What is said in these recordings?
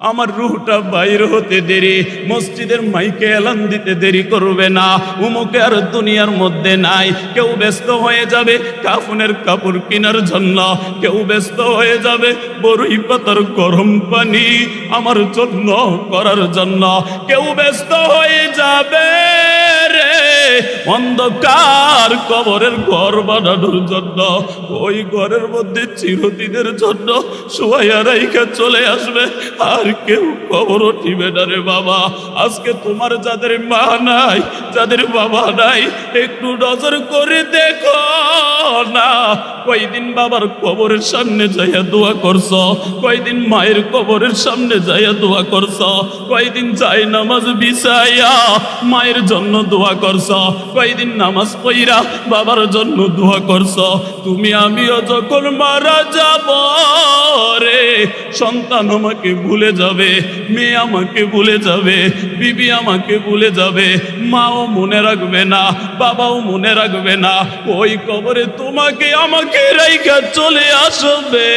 আমার রুহটা বাইর হতে দেরি, মসজিদের মাইকে এলান দিতে দেরি করবে না। উমুকে আর দুনিয়ার মধ্যে নাই। কেউ ব্যস্ত হয়ে যাবে কাফনের কাপড় কেনার জন্য, কেউ ব্যস্ত হয়ে যাবে বরই পাতার গরম পানি আমার জন্য করার জন্য, কেউ ব্যস্ত হয়ে যাবে রে অন্ধকার কবরের ঘর বানানোর জন্য। ওই ঘরের মধ্যে চিরদিনের জন্য শুয়াইয়া রাইখা চলে আসবে, আর কেউ কবর উঠিবে না রে বাবা। আজকে তোমার যাদের মা নাই, যাদের বাবা নাই, একটু নজর করে দেখো না, কয়দিন বাবার কবরের সামনে যাইয়া দোয়া করছ, কয়দিন মায়ের কবরের সামনে যাইয়া দোয়া করছ, কয়দিন যাই নামাজ বিছাইয়া মায়ের জন্য দোয়া করছ, কয়দিন নামাজ পড়া বাবার জন্য দোয়া করছ। তুমি আমিও যখন মারা যাব রে, সন্তান আমাকে ভুলে যাবে, মেয়ে আমাকে ভুলে যাবে, বিবি আমাকে ভুলে যাবে, মাও মনে রাখবে না, বাবাও মনে রাখবে না। ওই কবরে তোমাকে আমাকে রাইখা চলে আসবে,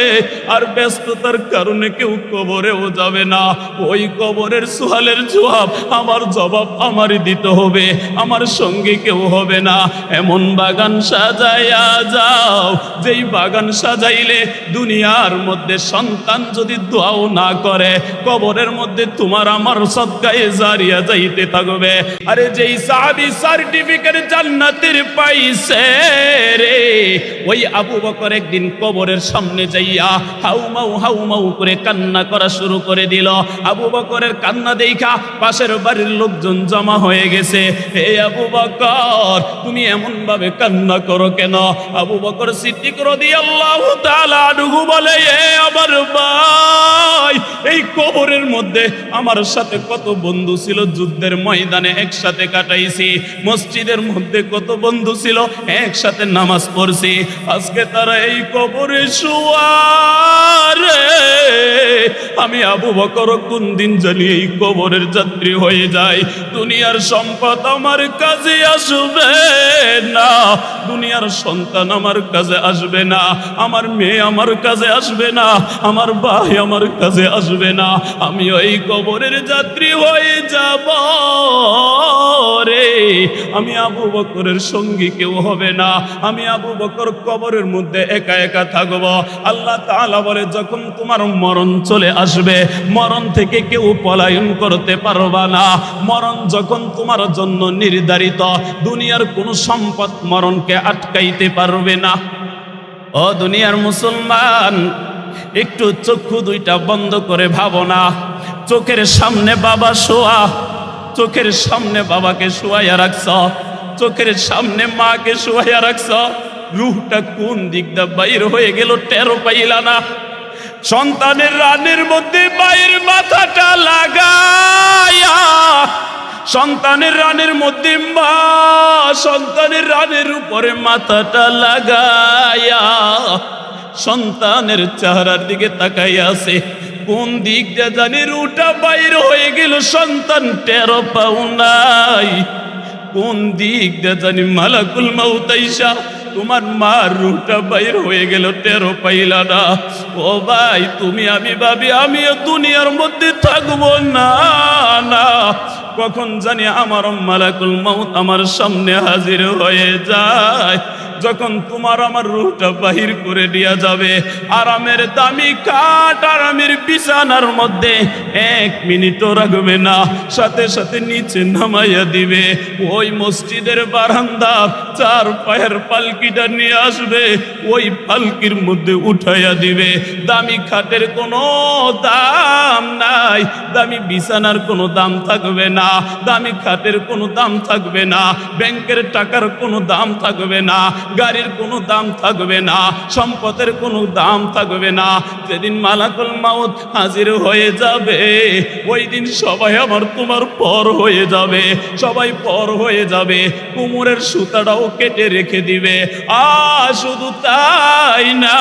আর ব্যস্ততার কারণে কেউ কবরেও যাবে না। ওই কবরের সুহালের জবাব আমার জবাব আমারই দিতে হবে, আমার সঙ্গে কেউ হবে না। এমন বাগান সাজাইয়া যাও, যেই বাগান সাজাইলে দুনিয়ার মধ্যে সন্তান যদি দোয়াও না করে, কবরের মধ্যে তোমার আমার সদকায়ে জারিয়া যাইতে থাকবে। আরে যেই সাহাবী সার্টিফিকেট জান্নাতের পাইছে রে, ওই আবু বকর একদিন কবরের সামনে যাইয়া হাউমাউ করে কান্না করা শুরু করে দিল। আবু বকরের কান্না দেখা পাশের বাড়ির লোকজন জমা হয়ে গেছে। হে আবু বকর, তুমি এমন ভাবে কান্না করো কেন? আবু বকর সিদ্দিক রাদিয়াল্লাহু তাআলা আনহু বলে, এ আমার ভাই, এই কবরের মধ্যে আমার সাথে কত বন্ধু ছিল, যুদ্ধের ময়দানে একসাথে কাটাইছি, মসজিদের মধ্যে কত বন্ধু ছিল, একসাথে নামাজ পড়ছি, আজকে তারা এই কবরে শোয়া রে। আমি আবু বকর কোন দিন জানি এই কবরের যাত্রী হয়ে যাই। দুনিয়ার সম্পদ আমার কাজে আসবে না, দুনিয়ার সন্তান আমার কাজে আসবে না, আমার মেয়ে আমার কাজে আসবে না, আমার ভাই আমার কাজে আসবে না। আমি ওই কবরের যাত্রী হয়ে যাব রে। আমি আবু বকরের সঙ্গী কেউ হবে না, আমি আবু বকর কবরের মধ্যে একা একা থাকব। আল্লাহ তাআলা বলে, যখন তোমার মরণ চলে আসবে, মরণ থেকে কেউ পলায়ন করতে পারবা না। মরণ যখন তোমার জন্য নির্ধারিত, দুনিয়ার কোনো সম্পদ মরণকে আটকাইতে পারবে না। ও দুনিয়ার মুসলমান, একটু চক্ষু দুইটা বন্ধ করে ভাবো না, চোখের সামনে বাবা শোয়া, চোখের সামনে বাবাকে শোয়াইয়া রাখছ, চোখের সামনে মাকে শোয়াইয়া রাখছ, রুহটা কোন দিক দা বাইর হয়ে গেল টেরো পাইলা না। সন্তানের রানের মধ্যে বাইর মাথাটা লাগায়া, সন্তানের রানের মধ্যে মা সন্তানের রানের উপরে মাথাটা লাগায়া সন্তানের চেহারার দিকে তাকাইয়া আছে। কোন দিক দিয়ে জানি রুটা বাইর হয়ে গেল, সন্তান টেরো পাও নাই। কোন দিক দিয়ে জানি মালাকুল মাউত আইসা তোমার মার রুটা বাইর হয়ে গেল, টেরো পাইলা না। ও ভাই, তুমি আমি ভাবি আমিও দুনিয়ার মধ্যে থাকবো না, না কখন জানি আমার মালাকুল মাউত আমার সামনে হাজির হয়ে যায়। যখন তোমার আমার রুহটা বাহির করে দিয়া যাবে, আরামের দামি খাট, আরামের বিছানার মধ্যে 1 মিনিটও রাখবে না, সাথে সাথে নিচে নামাইয়া দিবে। ওই মসজিদের বারান্দা 4 পায়ের পালকিটা নিয়ে আসবে, ওই পালকির মধ্যে উঠাইয়া দিবে। দামি খাটের কোনো দাম নাই, দামি বিছানার কোনো দাম থাকবে না, দামি খাটের কোনো দাম থাকবে না, ব্যাংকের টাকার কোনো দাম থাকবে না, গাড়ির কোনো দাম থাকবে না, সম্পদের কোনো দাম থাকবে না। যেদিন মালাকুল মাউত হাজির হয়ে যাবে, ওই দিন সবাই আমার তোমার পর হয়ে যাবে, সবাই পর হয়ে যাবে। কোমরের সুতাটাও কেটে রেখে দিবে। শুধু তাই না,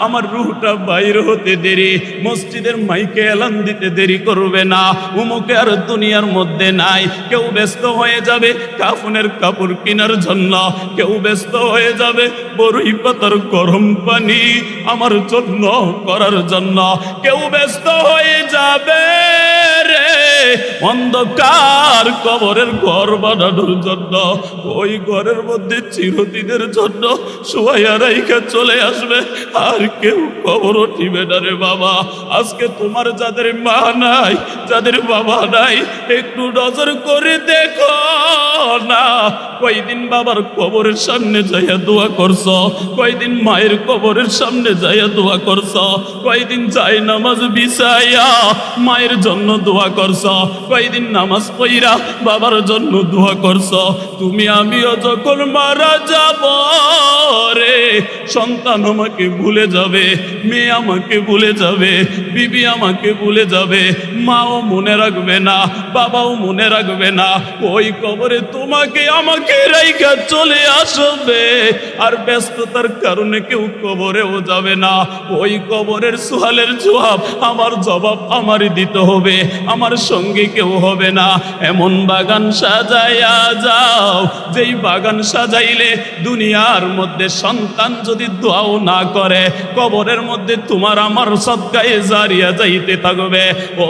আমার রুহটা বাইর হতে দেরি, মসজিদের মাইকে এলান দিতে দেরি করবে না। উমুকে আর দুনিয়ার মধ্যে নাই। কেউ ব্যস্ত হয়ে যাবে কাফনের কাপড় কেনার জন্য, কেউ ব্যস্ত হয়ে যাবে বরই পাতার গরম পানি আমার জন্য করার জন্য, কেউ ব্যস্ত হয়ে যাবে অন্ধকার কবরের ঘর বানানোর জন্য, ওই ঘরের মধ্যে চিরদিনের জন্য শুয়াইয়া রাইখা চলে আসবে, আর কেউ কবর উঠিবে না রে বাবা। আজকে তোমার যাদের মা নাই, যাদের বাবা নাই, একটু নজর করে দেখো না, কয়দিন বাবার কবরের সামনে যাইয়া দোয়া করছ, কয়দিন মায়ের কবরের সামনে যাইয়া দোয়া করছ, কয়দিন যাই নামাজ বিছাইয়া মায়ের জন্য দোয়া করছ, কয়দিন নামাজ পড়া বাবার জন্য দোয়া করছ। তুমি আমিও যখন মারা যাব রে, সন্তান আমাকে ভুলে যাবে, মেয়ে আমাকে ভুলে যাবে, বিবি আমাকে ভুলে যাবে, মাও মনে রাখবে না, বাবাও মনে রাখবে না। ওই কবরে তোমাকে আমাকে রাইখা চলে আসবে, আর ব্যস্ততার কারণে কেউ কবরেও যাবে না। ওই কবরের সুহালের জবাব, আমার জবাব আমারই দিতে হবে, আমার সঙ্গে কেউ হবে না। এমন বাগান সাজাইয়া যাও, যেই বাগান সাজাইলে দুনিয়ার মধ্যে সন্তান যদি দোয়াও না করে, কবরের মধ্যে তোমার আমার সদকায়ে জারিয়া যাইতে থাকবে। ও